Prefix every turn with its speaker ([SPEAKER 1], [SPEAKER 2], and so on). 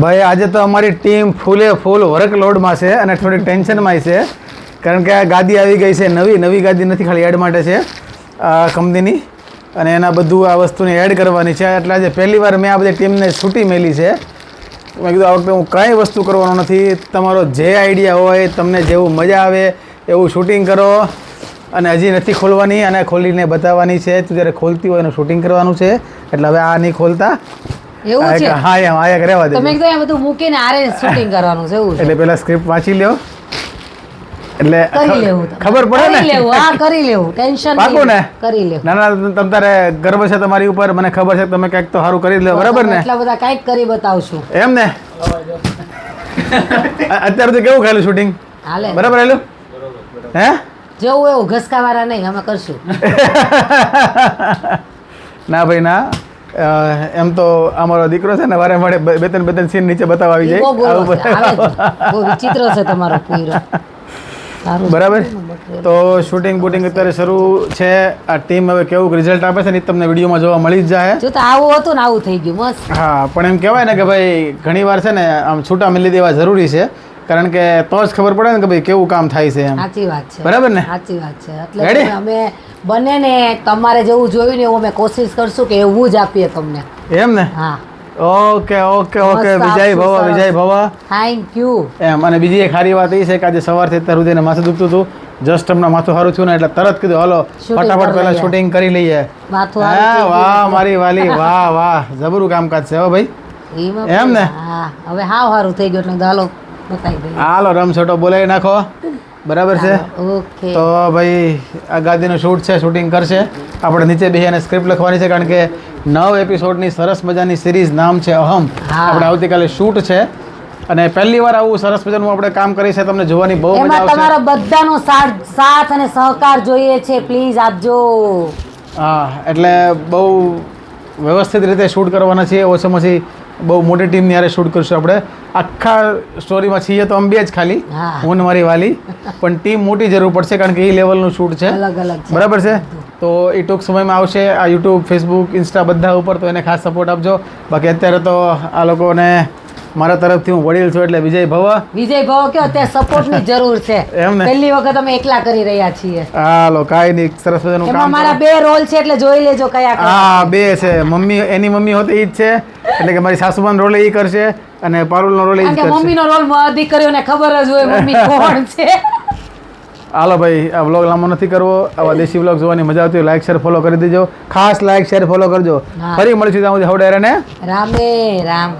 [SPEAKER 1] ભાઈ આજે તો અમારી ટીમ ફૂલે ફૂલ વર્કલોડમાં છે અને થોડીક ટેન્શનમાં છે કારણ કે આ ગાદી આવી ગઈ છે નવી ગાદી નથી, ખાલી એડ માટે છે આ કંપનીની અને એના બધું આ વસ્તુને એડ કરવાની છે. એટલે આજે પહેલી વાર મેં આ બધી ટીમને છૂટી મેલી છે. મેં કીધું આ વખતે હું કાંઈ વસ્તુ કરવાનો નથી, તમારો જે આઈડિયા હોય તમને જેવું મજા આવે એવું શૂટિંગ કરો. અને હજી નથી ખોલવાની અને ખોલીને બતાવવાની છે. તું જ્યારે ખોલતી હોય એનું શૂટિંગ કરવાનું છે. એટલે હવે આ નહીં ખોલતા
[SPEAKER 2] એવું છે.
[SPEAKER 1] હા એમ આયા રહેવા દે.
[SPEAKER 2] તમે એકદમ આ બધું મૂકીને આરે શૂટિંગ કરવાનું છે એવું છે.
[SPEAKER 1] એટલે પેલા સ્ક્રિપ્ટ વાંચી લ્યો એટલે
[SPEAKER 2] કરી લેવું
[SPEAKER 1] ખબર પડે ને.
[SPEAKER 2] કરી લેવું, હા કરી લેવું, ટેન્શન
[SPEAKER 1] પાકું ને?
[SPEAKER 2] કરી લેવું.
[SPEAKER 1] ના ના તમ તારે ગર્વ છે તમારી ઉપર, મને ખબર છે તમે કંઈક તો સારું કરી લો, બરાબર ને?
[SPEAKER 2] એટલા બધા કંઈક કરી બતાવશું
[SPEAKER 1] એમ ને? અત્યારે તો કેવું ખાલું શૂટિંગ
[SPEAKER 2] હાલે
[SPEAKER 1] બરાબર આવેલું હે?
[SPEAKER 2] જેવું એવું ઘસકાવાળા નહીં, અમે કરશું.
[SPEAKER 1] ના ભાઈ ના, એમ તો અમારો દીકરો છે ને વારે મળે બે ત્રણ સીન નીચે બતાવવા આવી
[SPEAKER 2] ઈ બહુ
[SPEAKER 1] જાય
[SPEAKER 2] ગોળો છે, આવે છે. બહુ વિચિત્ર છે તમારો પૂરો. સારું છે.
[SPEAKER 1] બરાબર. તો શૂટિંગ બુટિંગ અત્યારે શરૂ છે. આ ટીમ હવે કેવું રિઝલ્ટ આપે છે ને એ તમને વિડીયોમાં જોવા મળી જ જાય.
[SPEAKER 2] જો તો આવું હતું ને આવું થઈ ગયું મસ્ત.
[SPEAKER 1] હા પણ એમ કહેવાય ને કે ભાઈ ઘણી વાર છે ને આમ છૂટા મિલી દેવા જરૂરી છે, કારણ કે તો જ ખબર પડે ને કે ભાઈ કેવું કામ થાય છે એમ.
[SPEAKER 2] સાચી વાત છે,
[SPEAKER 1] બરાબર ને?
[SPEAKER 2] સાચી વાત છે.
[SPEAKER 1] Ready?
[SPEAKER 2] એટલે અમે બને ને તમારે જેવું જોયું ને એવું અમે કોશિશ કરશું કે એવું જ આપીએ તમને.
[SPEAKER 1] એમ ને?
[SPEAKER 2] હા,
[SPEAKER 1] ઓકે ઓકે ઓકે.
[SPEAKER 2] મસ્ત
[SPEAKER 1] વિજય
[SPEAKER 2] આપશું,
[SPEAKER 1] ભવ
[SPEAKER 2] સરસ.
[SPEAKER 1] વિજય ભવ
[SPEAKER 2] થેન્ક યુ.
[SPEAKER 1] એમ. અને બીજી એક સારી વાત એ છે કે આજે સવારથી અત્યાર સુધી એને માથું દુખતું હતું, જસ્ટ હમણાં માથું સારું થયું ને એટલે તરત કીધું હાલો
[SPEAKER 2] Shooting
[SPEAKER 1] ફટાફટ
[SPEAKER 2] કરી
[SPEAKER 1] પહેલા
[SPEAKER 2] લઈએ.
[SPEAKER 1] શૂટિંગ કરી લઈએ.
[SPEAKER 2] માથું
[SPEAKER 1] હા
[SPEAKER 2] હારું થઈ
[SPEAKER 1] વાહ
[SPEAKER 2] ગયું.
[SPEAKER 1] મારી વાલી, વાહ વાહ જબરું કામકાજ છે હો ભાઈ.
[SPEAKER 2] એમાં
[SPEAKER 1] એમ ને?
[SPEAKER 2] હા, હવે હાવ સારું થઈ ગયું એટલે હાલો બતાવી દઈએ.
[SPEAKER 1] હાલો રમછોટો બોલાવી નાખો. બરાબર છે.
[SPEAKER 2] ઓકે.
[SPEAKER 1] તો ભાઈ આ ગાદીનું શૂટ છે, શૂટિંગ કરશે. આપણે નીચે બેસીને સ્ક્રિપ્ટ લખવાની છે કારણ કે 9 એપિસોડની સરસ મજાની સિરીઝ, નામ છે અહમ.
[SPEAKER 2] હા.
[SPEAKER 1] આપણે આવતીકાલે શૂટ છે અને પહેલી વાર આવું સરસ મજાનું આપણે કામ કરી છે, તમને જોવાની બહુ મજા
[SPEAKER 2] એમાં
[SPEAKER 1] આવશે.
[SPEAKER 2] તમારો બધાનો સાથ અને સહકાર જોઈએ છે, પ્લીઝ આપજો.
[SPEAKER 1] હા એટલે બહુ વ્યવસ્થિત રીતે શૂટ કરવાના છીએ. ઓછામાં ઓછી બહુ મોટી ટીમની હારે શૂટ કરશું આપણે. આખા સ્ટોરીમાં છીએ તો અમે બે જ ખાલી,
[SPEAKER 2] હા.
[SPEAKER 1] હું ને મારી વાલી, પણ ટીમ મોટી જરૂર પડશે કારણ કે એ લેવલનું શૂટ છે.
[SPEAKER 2] અલગ અલગ છે.
[SPEAKER 1] બરાબર છે. તો એ ટૂંક સમયમાં આવશે આ યુટ્યુબ, ફેસબુક, ઇન્સ્ટા બધા ઉપર, તો એને ખાસ સપોર્ટ આપજો. બાકી અત્યારે તો આ લોકોને મારા તરફથી હું વડીલ છું એટલે વિજય ભવ.
[SPEAKER 2] વિજય ભાવ કયો અત્યારે સપોર્ટની જરૂર છે.
[SPEAKER 1] એમ ને?
[SPEAKER 2] પહેલી વખત અમે એકલા કરી રહ્યા છીએ.
[SPEAKER 1] હાલો કાંઈ નહીં, સરસ મજાનું
[SPEAKER 2] એમાં
[SPEAKER 1] કામ
[SPEAKER 2] મારા
[SPEAKER 1] કરો.
[SPEAKER 2] 2 રોલ છે એટલે જોઈ લેજો કયા કયા.
[SPEAKER 1] હા બે છે. મમ્મી, એની મમ્મી હોત એ જ છે, એટલે કે મારી સાસુમાનો રોલ એ કરશે અને પારુલનો રોલ એ જ
[SPEAKER 2] કારણ કે
[SPEAKER 1] કરશે.
[SPEAKER 2] મમ્મીનો રોલ દીકરીઓને ખબર જ હોય મમ્મી કોણ છે.
[SPEAKER 1] હાલો ભાઈ, આ વ્લોગ લાંબો નથી કરવો. આવા દેશી વ્લોગ જોવાની મજા આવતી હોય લાઈક શેર ફોલો કરી દેજો. ખાસ લાઈક શેર ફોલો કરજો.
[SPEAKER 2] હા.
[SPEAKER 1] ફરી મળીશું ત્યાં સુધી. હવડે ને
[SPEAKER 2] રામે રામ.